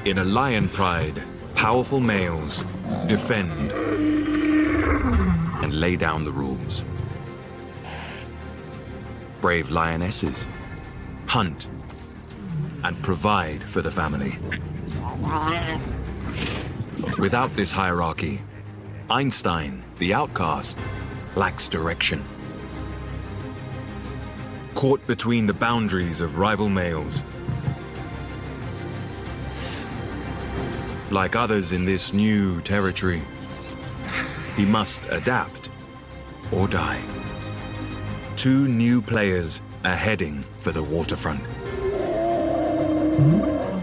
In a lion pride, powerful males defend and lay down the rules. Brave lionesses hunt and provide for the family. Without this hierarchy, Einstein, the outcast, lacks direction. Caught between the boundaries of rival males. Like others in this new territory, he must adapt or die. Two new players are heading for the waterfront,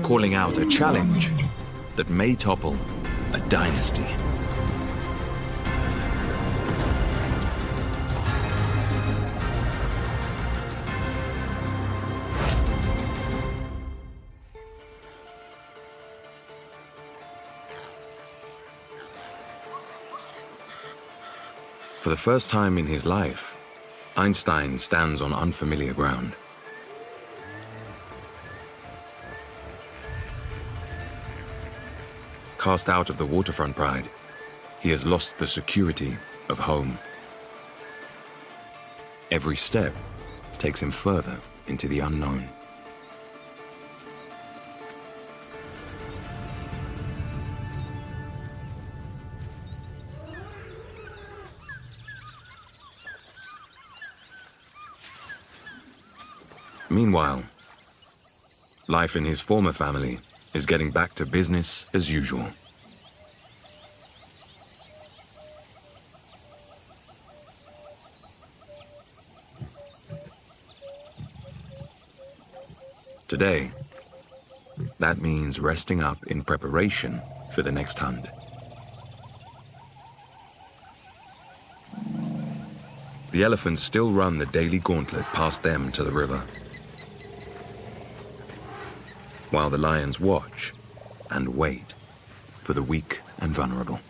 calling out a challenge that may topple a dynasty. For the first time in his life, Einstein stands on unfamiliar ground. Cast out of the Waterfront Pride, he has lost the security of home. Every step takes him further into the unknown. Meanwhile, life in his former family is getting back to business as usual. Today, that means resting up in preparation for the next hunt. The elephants still run the daily gauntlet past them to the river, while the lions watch and wait for the weak and vulnerable.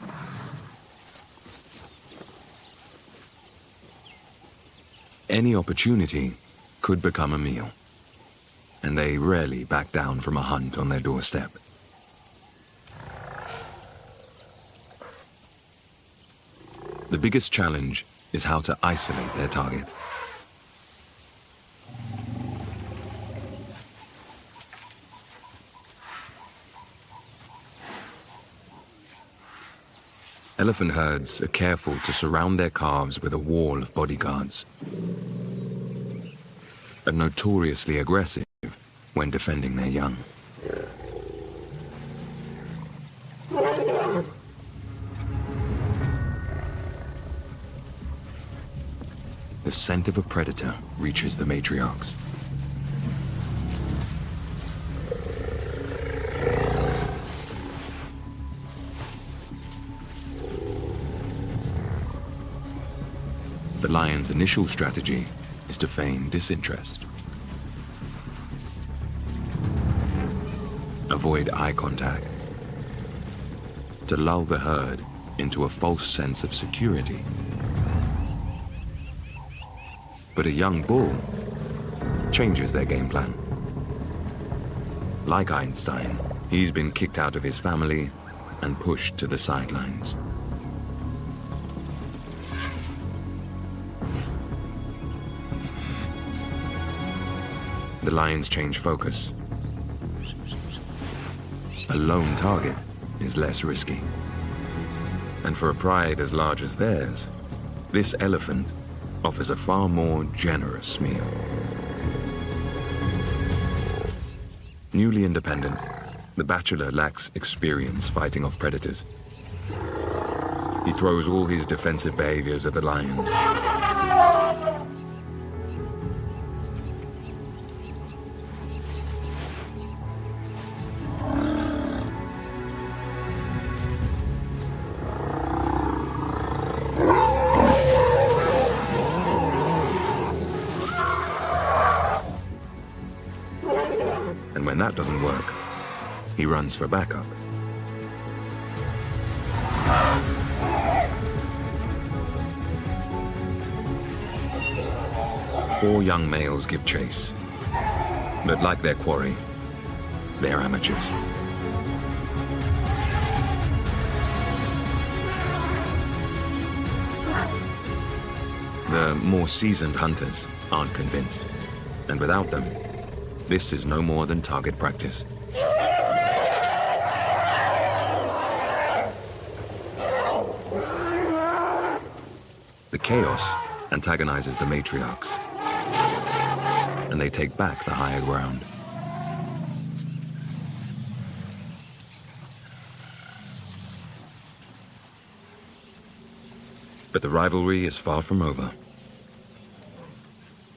Any opportunity could become a meal, and they rarely back down from a hunt on their doorstep. The biggest challenge is how to isolate their target. Elephant herds are careful to surround their calves with a wall of bodyguards, are notoriously aggressive when defending their young. The scent of a predator reaches the matriarchs. The lion's initial strategy is to feign disinterest. Avoid eye contact. To lull the herd into a false sense of security. But a young bull changes their game plan. Like Einstein, he's been kicked out of his family and pushed to the sidelines. The lions change focus. A lone target is less risky. And for a pride as large as theirs, this elephant offers a far more generous meal. Newly independent, the bachelor lacks experience fighting off predators. He throws all his defensive behaviors at the lions. And when that doesn't work, he runs for backup. Four young males give chase, but like their quarry, they're amateurs. The more seasoned hunters aren't convinced, and without them, this is no more than target practice. The chaos antagonizes the matriarchs, and they take back the higher ground. But the rivalry is far from over.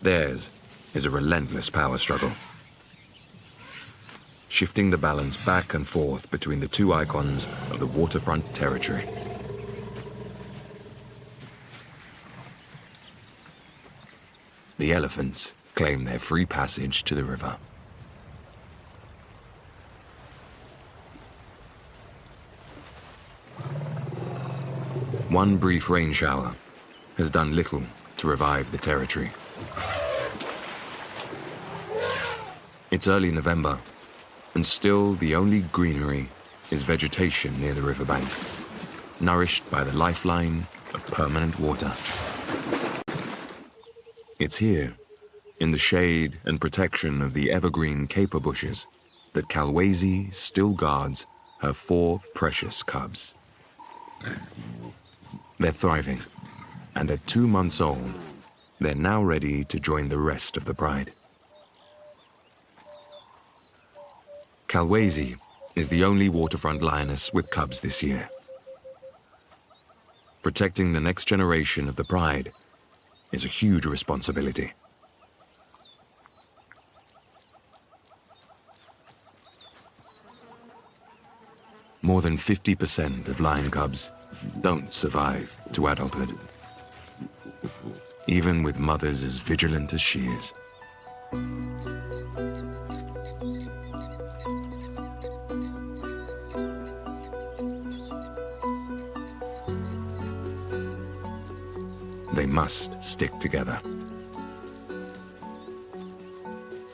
Theirs is a relentless power struggle, shifting the balance back and forth between the two icons of the waterfront territory. The elephants claim their free passage to the river. One brief rain shower has done little to revive the territory. It's early November, and still the only greenery is vegetation near the riverbanks, nourished by the lifeline of permanent water. It's here, in the shade and protection of the evergreen caper bushes, that Calwasi still guards her 4 precious cubs. They're thriving, and at 2 months old, they're now ready to join the rest of the pride. Calwasi is the only waterfront lioness with cubs this year. Protecting the next generation of the pride is a huge responsibility. More than 50% of lion cubs don't survive to adulthood, even with mothers as vigilant as she is. They must stick together.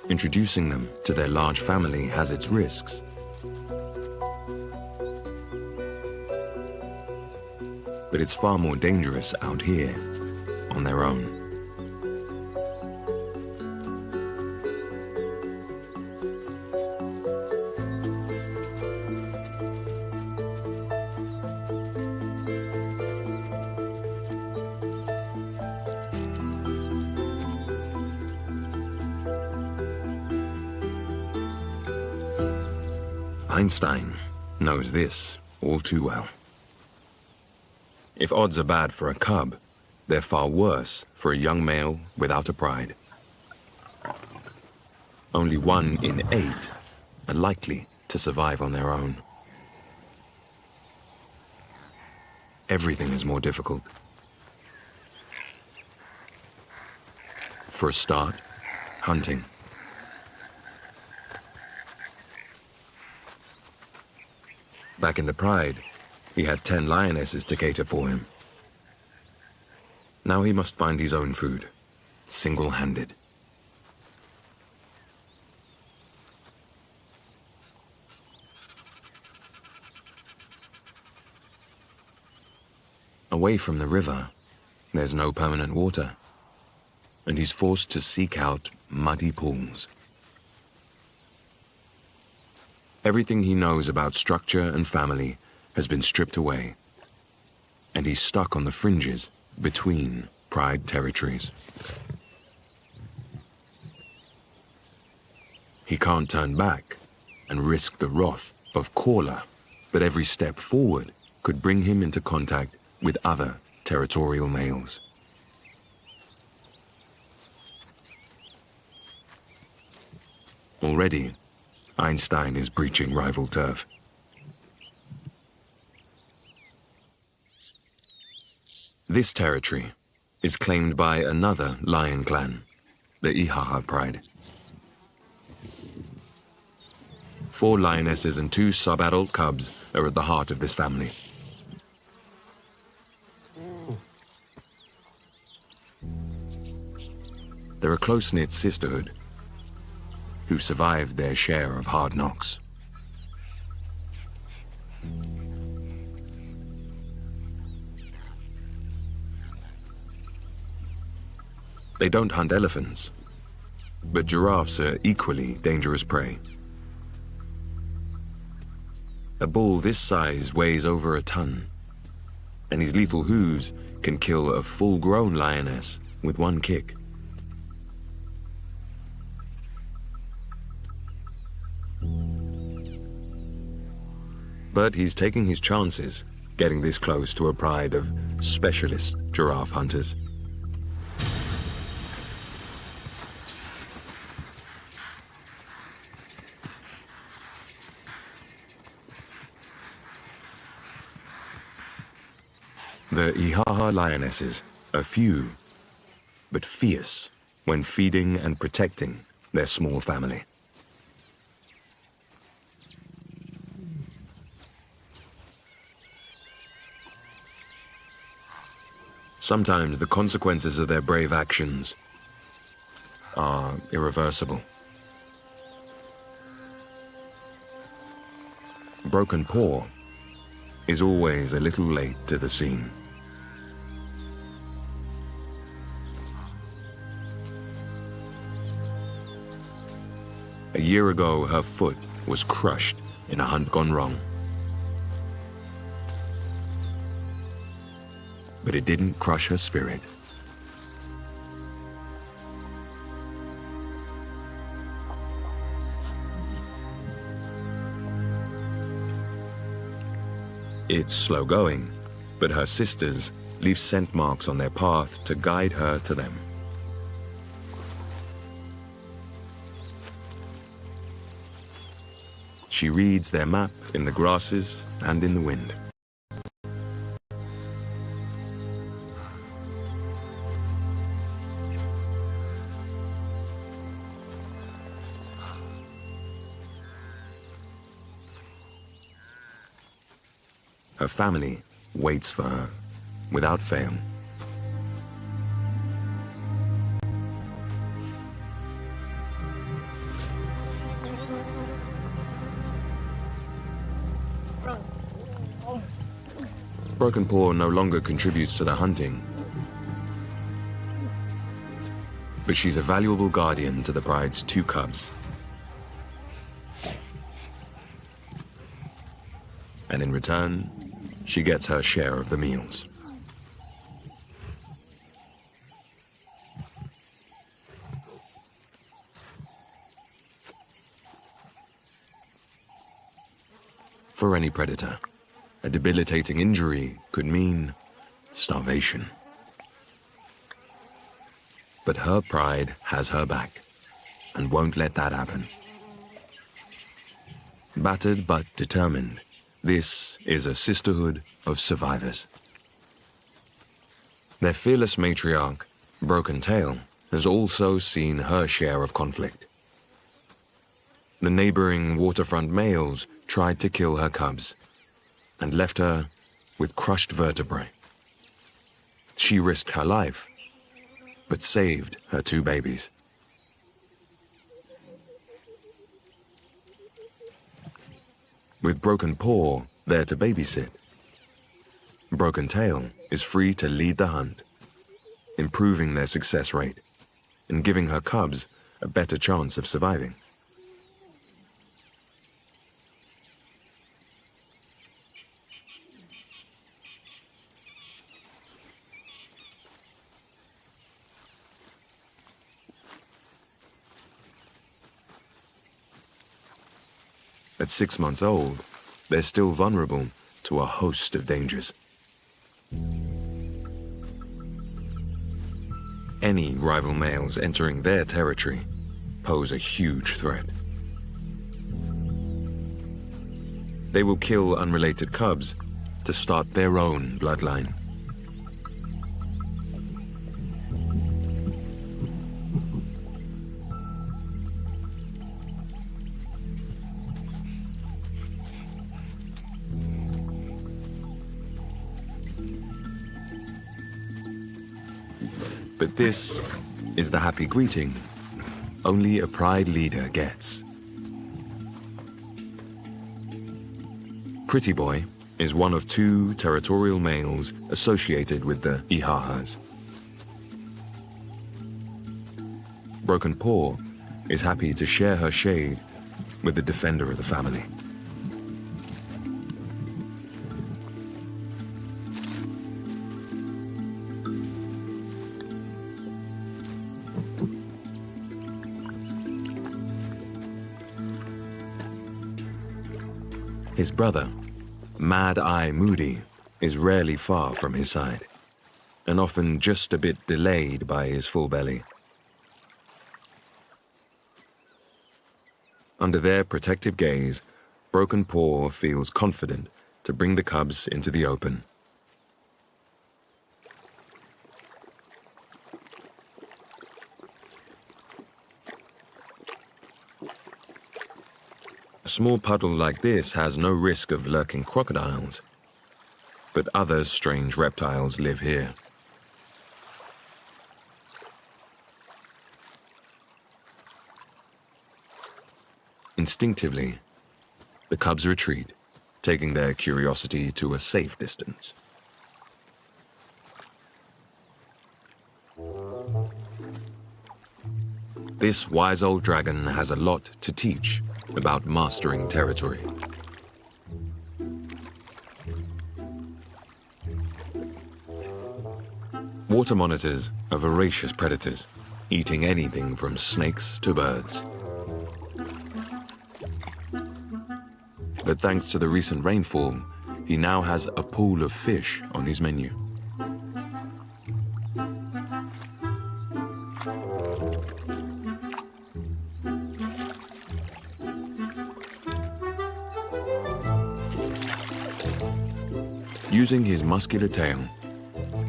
Introducing them to their large family has its risks. But it's far more dangerous out here, on their own. Einstein knows this all too well. If odds are bad for a cub, they're far worse for a young male without a pride. Only 1 in 8 are likely to survive on their own. Everything is more difficult. For a start, hunting. Back in the pride, he had 10 lionesses to cater for him. Now he must find his own food, single-handed. Away from the river, there's no permanent water, and he's forced to seek out muddy pools. Everything he knows about structure and family has been stripped away, and he's stuck on the fringes between pride territories. He can't turn back and risk the wrath of Caller, but every step forward could bring him into contact with other territorial males. Already, Einstein is breaching rival turf. This territory is claimed by another lion clan, the Ihaha Pride. 4 lionesses and 2 sub-adult cubs are at the heart of this family. They're a close-knit sisterhood who survived their share of hard knocks. They don't hunt elephants, but giraffes are equally dangerous prey. A bull this size weighs over a ton, and his lethal hooves can kill a full-grown lioness with one kick. But he's taking his chances getting this close to a pride of specialist giraffe hunters. The Ihaha lionesses are few, but fierce when feeding and protecting their small family. Sometimes the consequences of their brave actions are irreversible. Broken Paw is always a little late to the scene. A year ago, her foot was crushed in a hunt gone wrong. But it didn't crush her spirit. It's slow going, but her sisters leave scent marks on their path to guide her to them. She reads their map in the grasses and in the wind. Her family waits for her, without fail. Broken Paw no longer contributes to the hunting, but she's a valuable guardian to the pride's 2 cubs. And in return, she gets her share of the meals. For any predator, a debilitating injury could mean starvation. But her pride has her back and won't let that happen. Battered but determined, this is a sisterhood of survivors. Their fearless matriarch, Broken Tail, has also seen her share of conflict. The neighboring waterfront males tried to kill her cubs and left her with crushed vertebrae. She risked her life, but saved her 2 babies. With Broken Paw there to babysit, Broken Tail is free to lead the hunt, improving their success rate and giving her cubs a better chance of surviving. At 6 months old, they're still vulnerable to a host of dangers. Any rival males entering their territory pose a huge threat. They will kill unrelated cubs to start their own bloodline. But this is the happy greeting only a pride leader gets. Pretty Boy is one of 2 territorial males associated with the Ihahas. Broken Paw is happy to share her shade with the defender of the family. His brother, Mad Eye Moody, is rarely far from his side, and often just a bit delayed by his full belly. Under their protective gaze, Broken Paw feels confident to bring the cubs into the open. A small puddle like this has no risk of lurking crocodiles, but other strange reptiles live here. Instinctively, the cubs retreat, taking their curiosity to a safe distance. This wise old dragon has a lot to teach about mastering territory. Water monitors are voracious predators, eating anything from snakes to birds. But thanks to the recent rainfall, he now has a pool of fish on his menu. Using his muscular tail,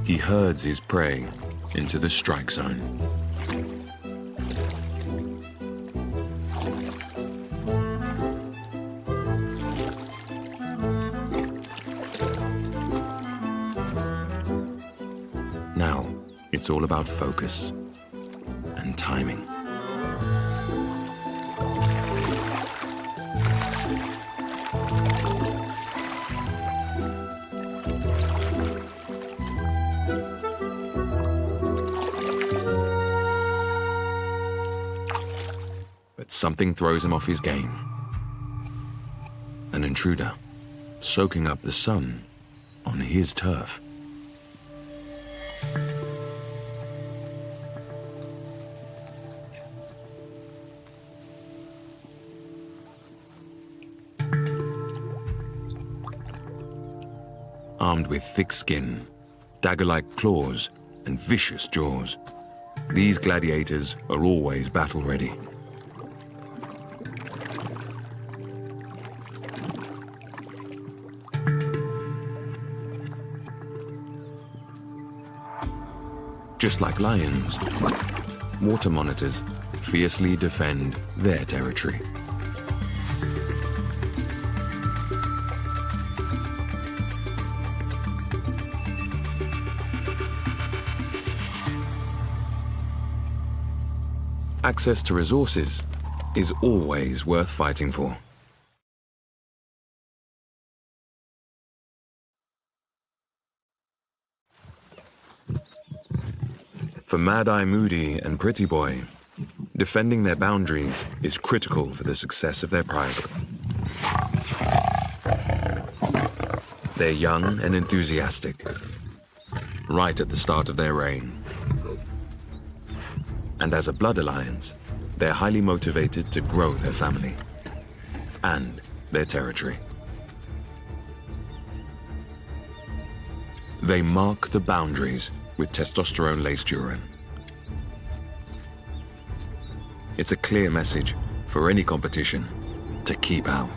he herds his prey into the strike zone. Now, it's all about focus and timing. But something throws him off his game. An intruder, soaking up the sun on his turf. Armed with thick skin, dagger-like claws, and vicious jaws, these gladiators are always battle-ready. Just like lions, water monitors fiercely defend their territory. Access to resources is always worth fighting for. For Mad Eye Moody and Pretty Boy, defending their boundaries is critical for the success of their pride. They're young and enthusiastic, right at the start of their reign. And as a blood alliance, they're highly motivated to grow their family and their territory. They mark the boundaries with testosterone-laced urine. It's a clear message for any competition to keep out.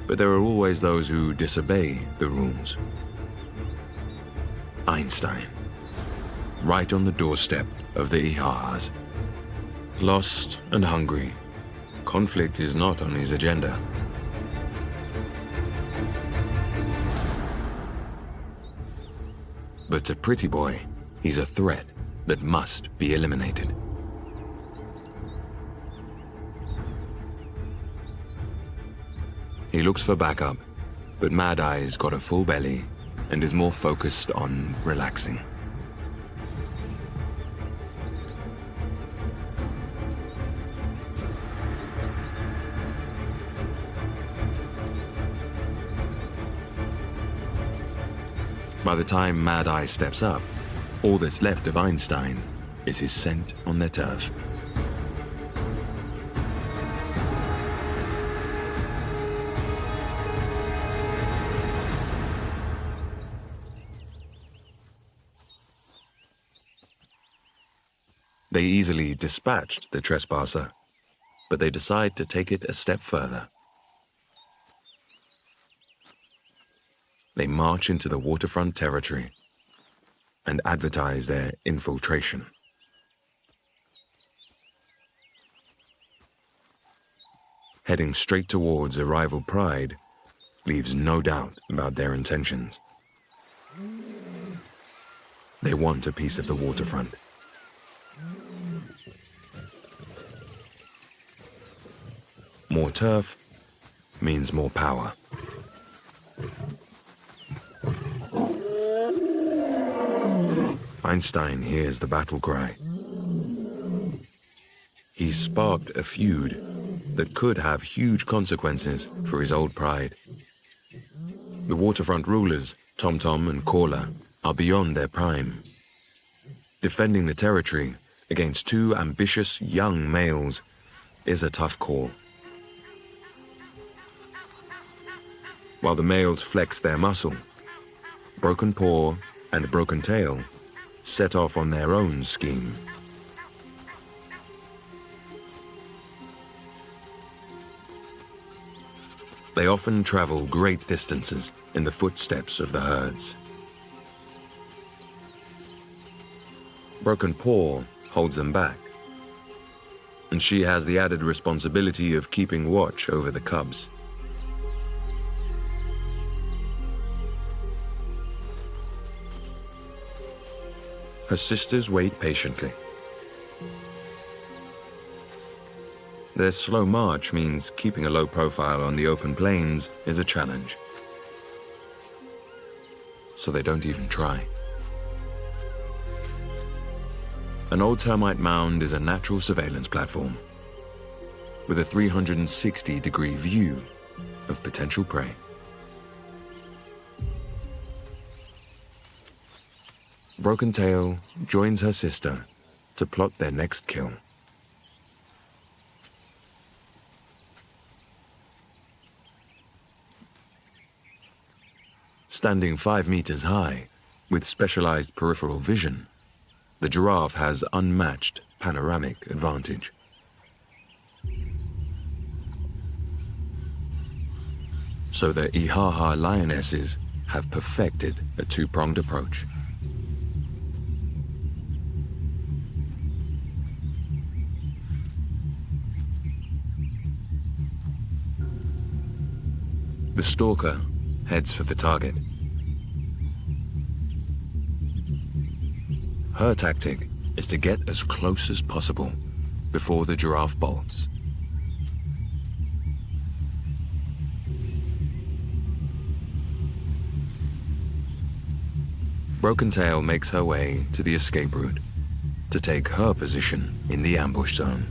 But there are always those who disobey the rules. Einstein, right on the doorstep of the Ihahas. Lost and hungry, conflict is not on his agenda. But to Pretty Boy, he's a threat that must be eliminated. He looks for backup, But Mad Eye's got a full belly and is more focused on relaxing. By the time Mad Eye steps up, all that's left of Einstein is his scent on their turf. They easily dispatched the trespasser, but they decide to take it a step further. They march into the waterfront territory and advertise their infiltration. Heading straight towards a rival Pride leaves no doubt about their intentions. They want a piece of the waterfront. More turf means more power. Einstein hears the battle cry. He's sparked a feud that could have huge consequences for his old Pride. The waterfront rulers, Tom Tom and Caller, are beyond their prime. Defending the territory against two ambitious young males is a tough call. While the males flex their muscle, Broken Paw and Broken Tail set off on their own scheme. They often travel great distances in the footsteps of the herds. Broken Paw holds them back, and she has the added responsibility of keeping watch over the cubs. Her sisters wait patiently. Their slow march means keeping a low profile on the open plains is a challenge. So they don't even try. An old termite mound is a natural surveillance platform with a 360-degree view of potential prey. Broken Tail joins her sister to plot their next kill. Standing 5 meters high, with specialized peripheral vision, the giraffe has unmatched panoramic advantage. So the Ihaha lionesses have perfected a two-pronged approach. The stalker heads for the target. Her tactic is to get as close as possible before the giraffe bolts. Broken Tail makes her way to the escape route to take her position in the ambush zone.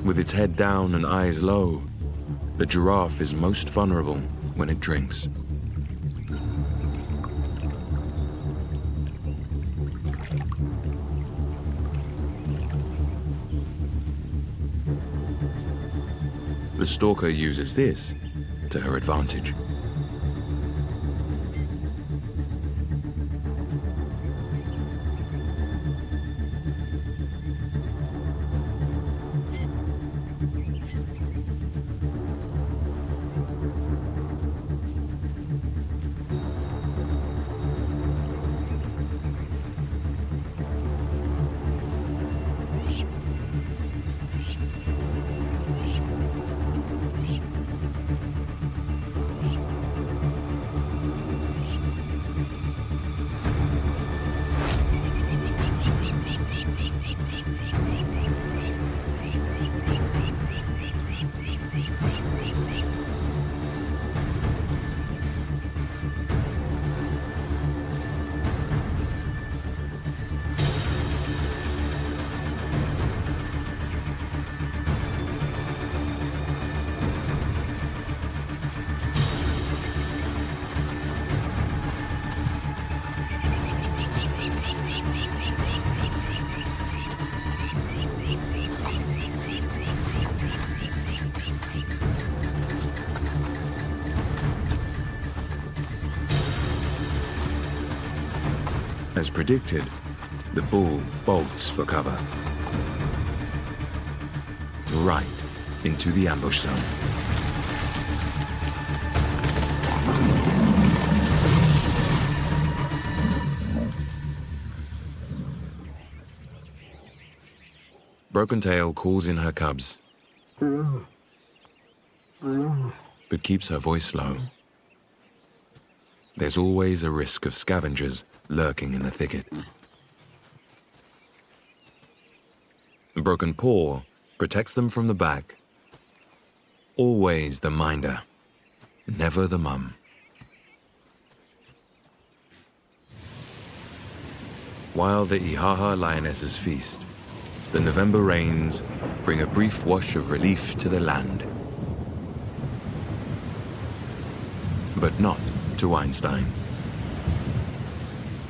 With its head down and eyes low, the giraffe is most vulnerable when it drinks. The stalker uses this to her advantage. As predicted, the bull bolts for cover. Right into the ambush zone. Broken Tail calls in her cubs, but keeps her voice low. There's always a risk of scavengers lurking in the thicket. Broken Paw protects them from the back. Always the minder, never the mum. While the Ihaha lionesses feast, the November rains bring a brief wash of relief to the land. But not to Einstein.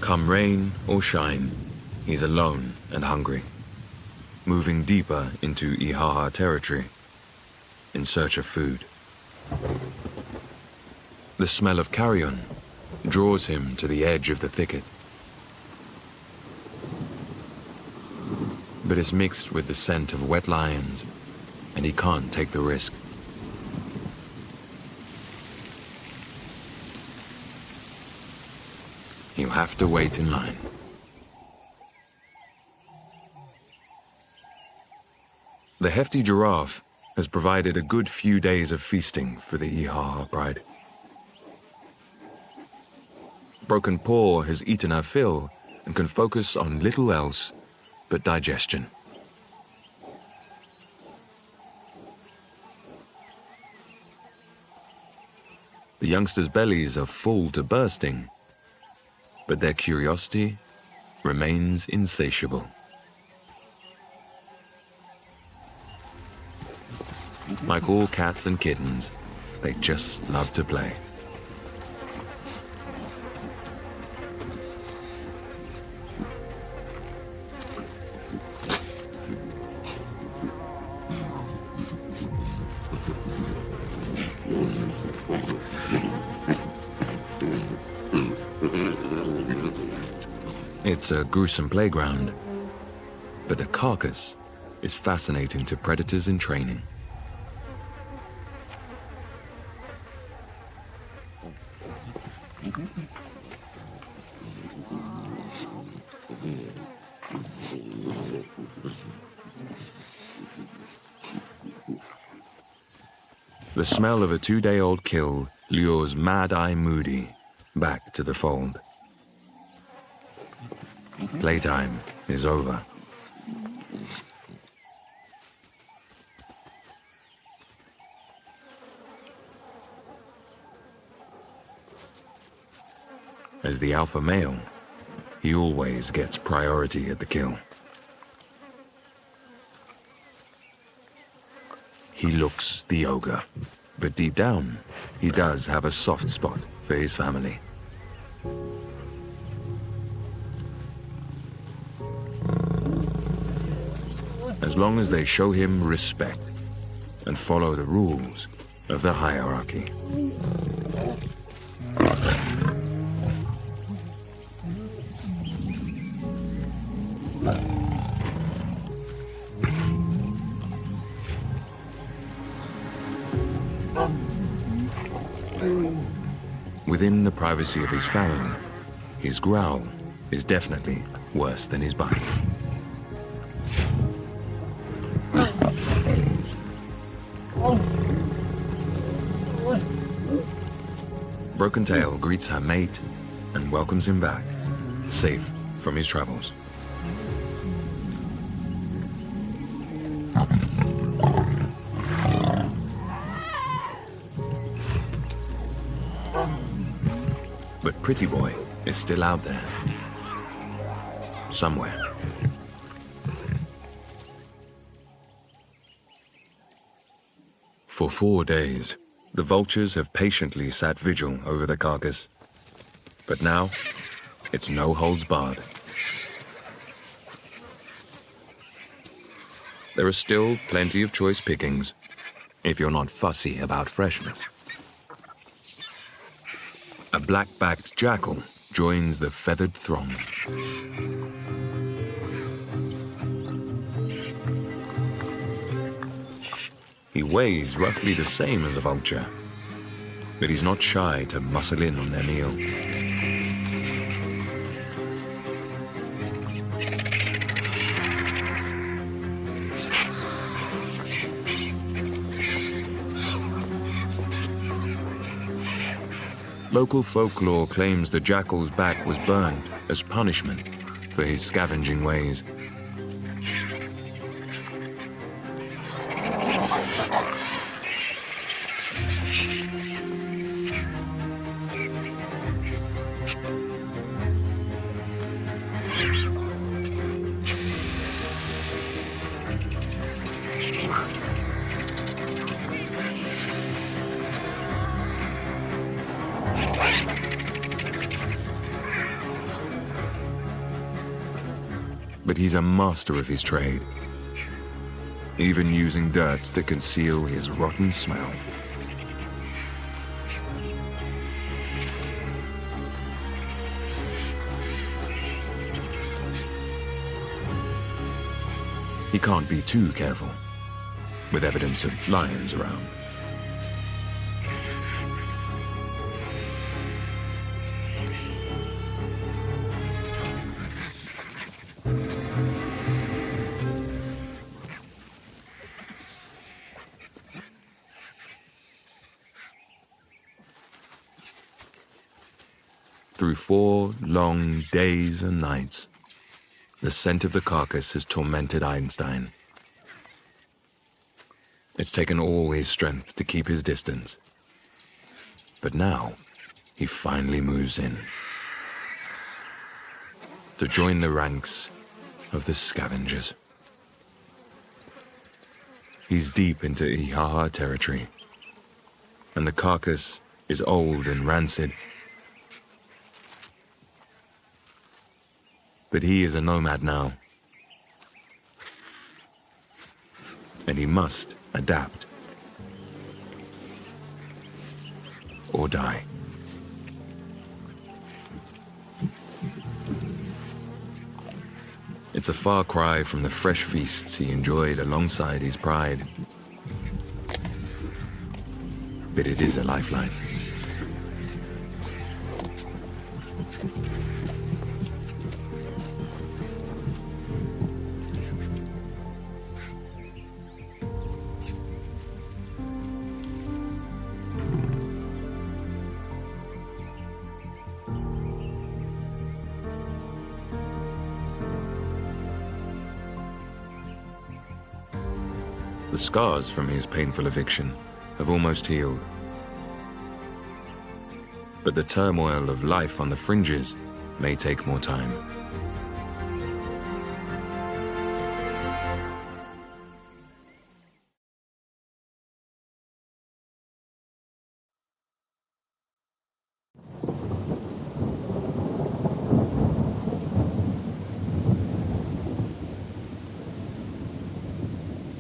Come rain or shine, he's alone and hungry, moving deeper into Ihaha territory in search of food. The smell of carrion draws him to the edge of the thicket, but it's mixed with the scent of wet lions, and he can't take the risk. He'll have to wait in line. The hefty giraffe has provided a good few days of feasting for the Ihaha Pride. Broken Paw has eaten her fill and can focus on little else but digestion. The youngsters' bellies are full to bursting, but their curiosity remains insatiable. Like all cats and kittens, they just love to play. It's a gruesome playground, but the carcass is fascinating to predators in training. The smell of a 2-day-old kill lures Mad Eye Moody back to the fold. Playtime is over. As the alpha male, he always gets priority at the kill. He looks the ogre, but deep down, he does have a soft spot for his family. As long as they show him respect and follow the rules of the hierarchy. Within the privacy of his family, his growl is definitely worse than his bite. Broken Tail greets her mate and welcomes him back, safe from his travels. But Pretty Boy is still out there, somewhere. For 4 days, the vultures have patiently sat vigil over the carcass. But now, it's no holds barred. There are still plenty of choice pickings, if you're not fussy about freshness. A black-backed jackal joins the feathered throng. He weighs roughly the same as a vulture, but he's not shy to muscle in on their meal. Local folklore claims the jackal's back was burned as punishment for his scavenging ways. But he's a master of his trade, even using dirt to conceal his rotten smell. He can't be too careful, with evidence of lions around. Through 4 long days and nights, the scent of the carcass has tormented Einstein. It's taken all his strength to keep his distance. But now, he finally moves in to join the ranks of the scavengers. He's deep into Ihaha territory, and the carcass is old and rancid. But he is a nomad now, and he must adapt or die. It's a far cry from the fresh feasts he enjoyed alongside his pride, but it is a lifeline. The scars from his painful eviction have almost healed. But the turmoil of life on the fringes may take more time.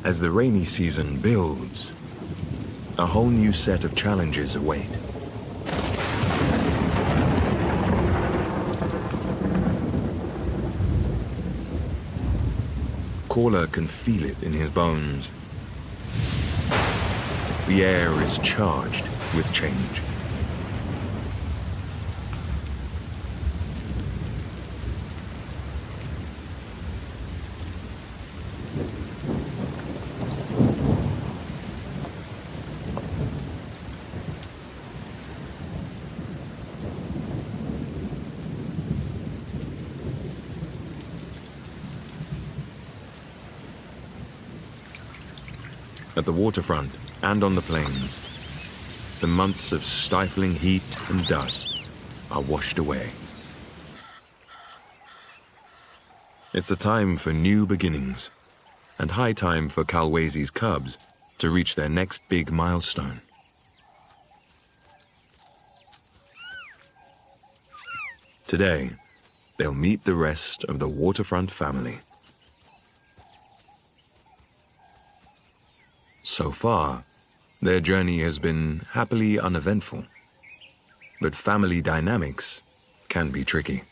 As the rainy season builds, a whole new set of challenges await. Caller can feel it in his bones. The air is charged with change. At the waterfront and on the plains, the months of stifling heat and dust are washed away. It's a time for new beginnings, and high time for Kalwezi's cubs to reach their next big milestone. Today, they'll meet the rest of the Waterfront family. So far, their journey has been happily uneventful, but family dynamics can be tricky.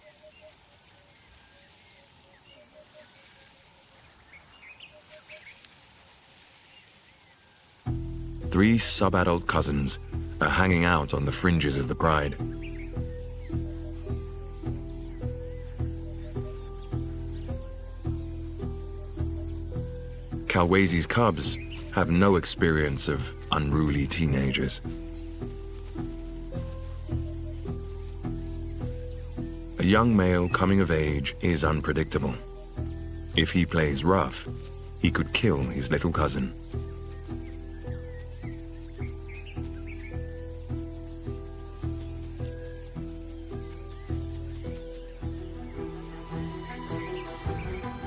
Three sub-adult cousins are hanging out on the fringes of the pride. Calwazi's cubs have no experience of unruly teenagers. A young male coming of age is unpredictable. If he plays rough, he could kill his little cousin.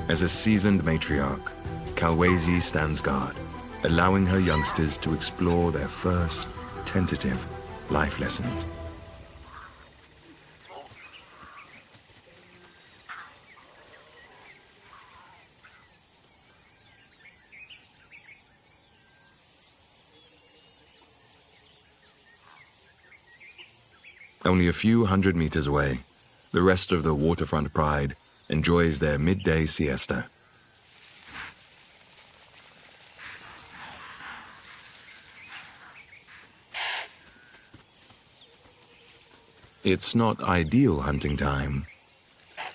As a seasoned matriarch, Calwazi stands guard, allowing her youngsters to explore their first tentative life lessons. Only a few hundred meters away, the rest of the Waterfront Pride enjoys their midday siesta. It's not ideal hunting time,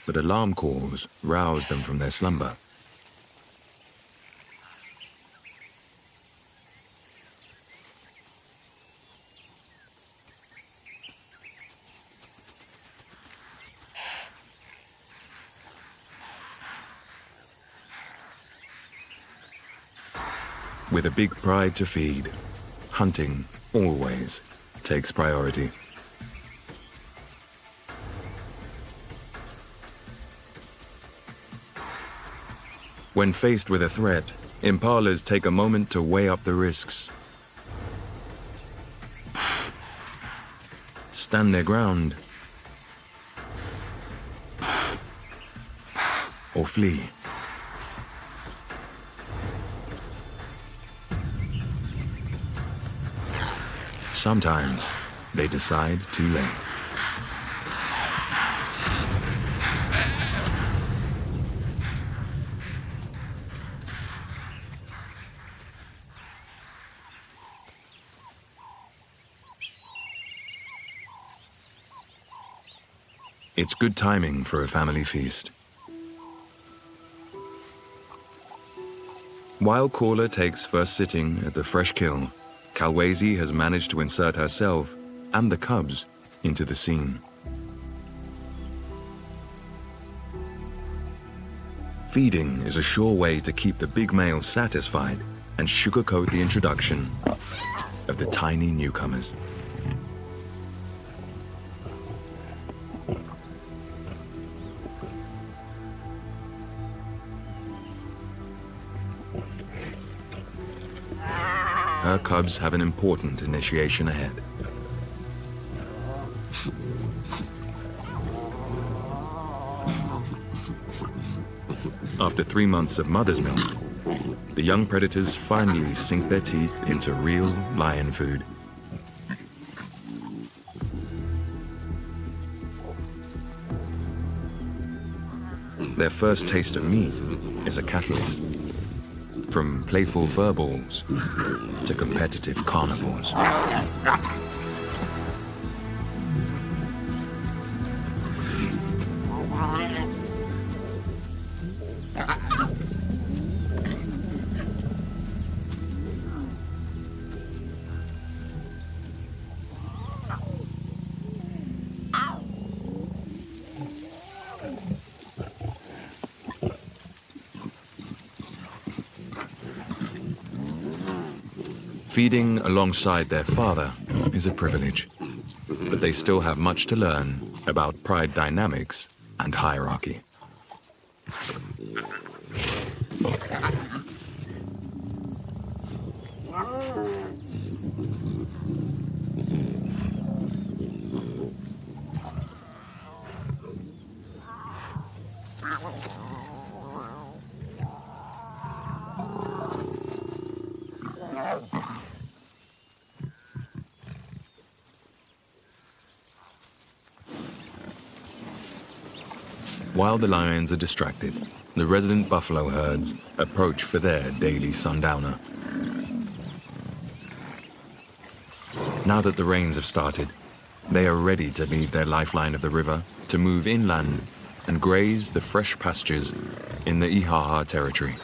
but alarm calls rouse them from their slumber. With a big pride to feed, hunting always takes priority. When faced with a threat, impalas take a moment to weigh up the risks. Stand their ground, or flee. Sometimes they decide too late. It's good timing for a family feast. While Caller takes first sitting at the fresh kill, Calwazi has managed to insert herself and the cubs into the scene. Feeding is a sure way to keep the big male satisfied and sugarcoat the introduction of the tiny newcomers. Her cubs have an important initiation ahead. After 3 months of mother's milk, the young predators finally sink their teeth into real lion food. Their first taste of meat is a catalyst. From playful furballs to competitive carnivores. Feeding alongside their father is a privilege, but they still have much to learn about pride dynamics and hierarchy. While the lions are distracted, the resident buffalo herds approach for their daily sundowner. Now that the rains have started, they are ready to leave their lifeline of the river to move inland and graze the fresh pastures in the Ihaha territory.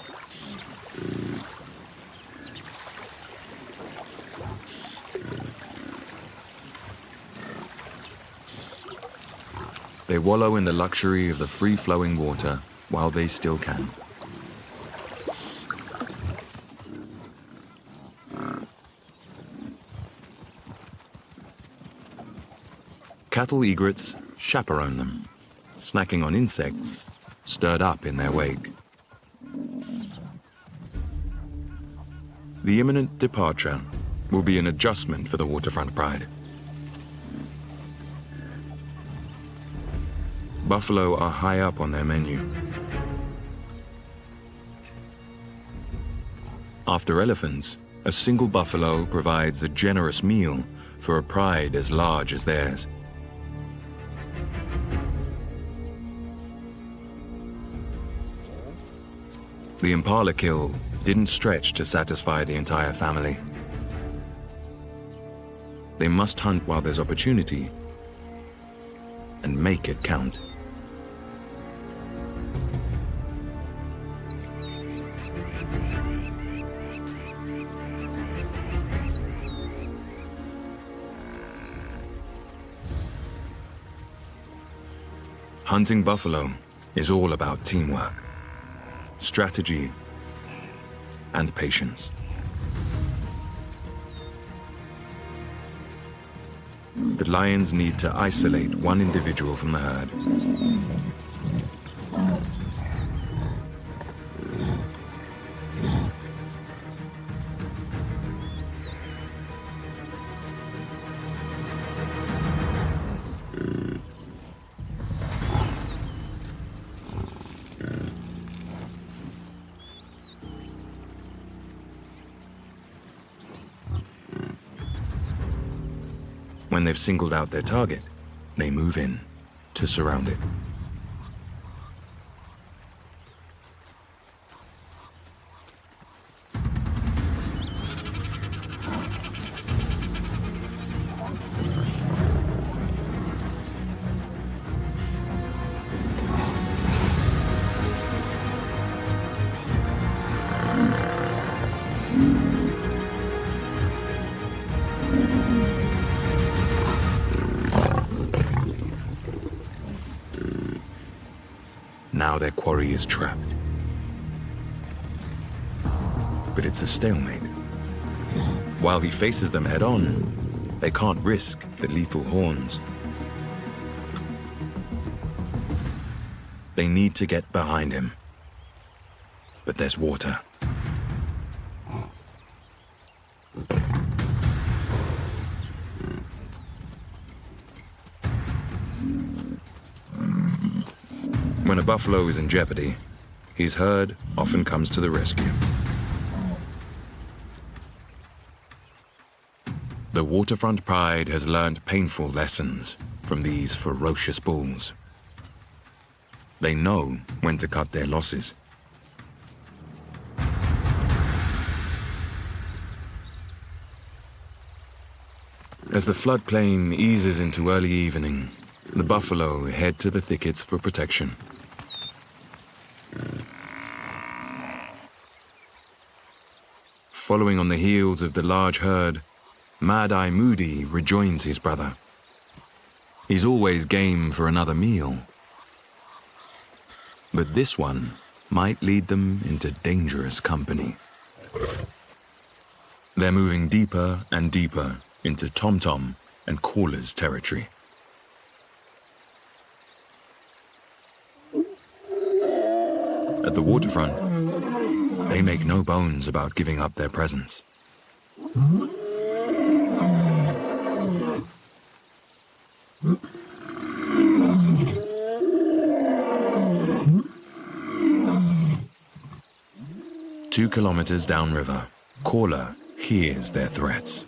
They wallow in the luxury of the free-flowing water while they still can. Cattle egrets chaperone them, snacking on insects stirred up in their wake. The imminent departure will be an adjustment for the Waterfront Pride. Buffalo are high up on their menu. After elephants, a single buffalo provides a generous meal for a pride as large as theirs. The impala kill didn't stretch to satisfy the entire family. They must hunt while there's opportunity and make it count. Hunting buffalo is all about teamwork, strategy, and patience. The lions need to isolate one individual from the herd. When they've singled out their target, they move in to surround it. Now their quarry is trapped. But it's a stalemate. While he faces them head-on, they can't risk the lethal horns. They need to get behind him. But there's water. When a buffalo is in jeopardy, his herd often comes to the rescue. The Waterfront Pride has learned painful lessons from these ferocious bulls. They know when to cut their losses. As the floodplain eases into early evening, the buffalo head to the thickets for protection. Following on the heels of the large herd, Mad-Eye Moody rejoins his brother. He's always game for another meal. But this one might lead them into dangerous company. They're moving deeper and deeper into Tom-Tom and Caller's territory. At the waterfront, they make no bones about giving up their presence. Two kilometers downriver, Caller hears their threats.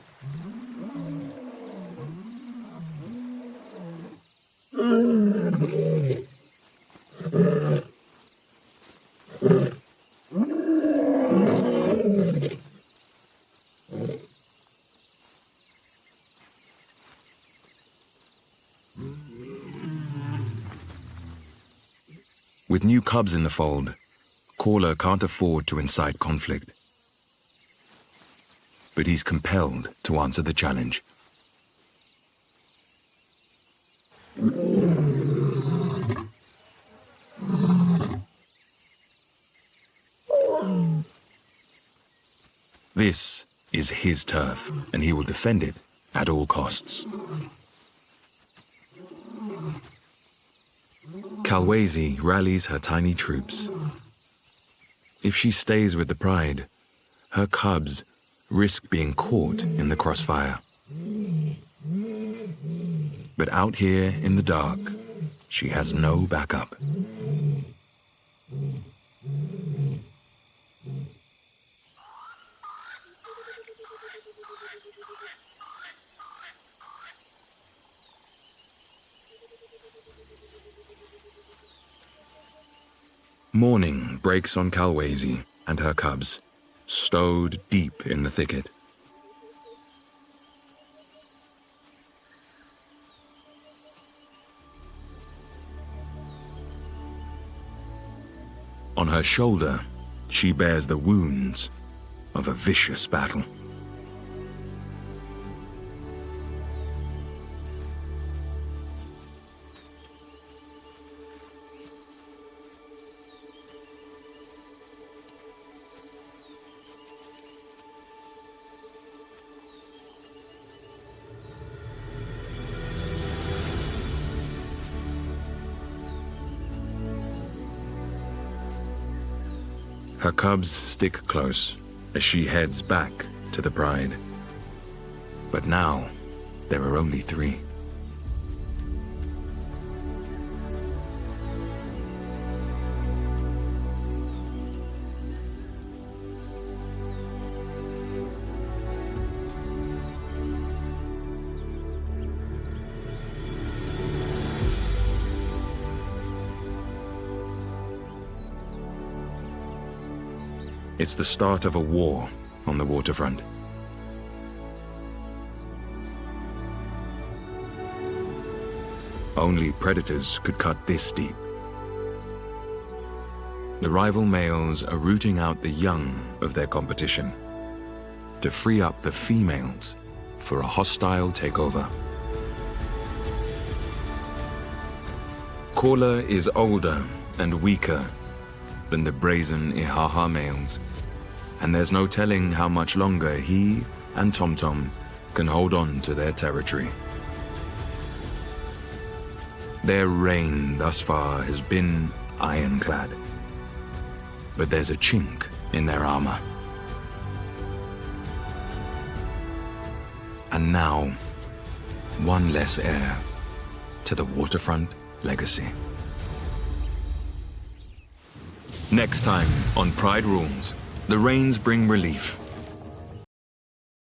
With new cubs in the fold, Caller can't afford to incite conflict. But he's compelled to answer the challenge. This is his turf, and he will defend it at all costs. Kalwezi rallies her tiny troops. If she stays with the Pride, her cubs risk being caught in the crossfire. But out here in the dark, she has no backup. Morning breaks on Kalwezi and her cubs, stowed deep in the thicket. On her shoulder, she bears the wounds of a vicious battle. Her cubs stick close as she heads back to the Pride. But now, there are only 3. It's the start of a war on the waterfront. Only predators could cut this deep. The rival males are rooting out the young of their competition to free up the females for a hostile takeover. Caller is older and weaker than the brazen Ihaha males, and there's no telling how much longer he and TomTom can hold on to their territory. Their reign thus far has been ironclad, but there's a chink in their armor. And now, one less heir to the waterfront legacy. Next time on Pride Rules, the rains bring relief,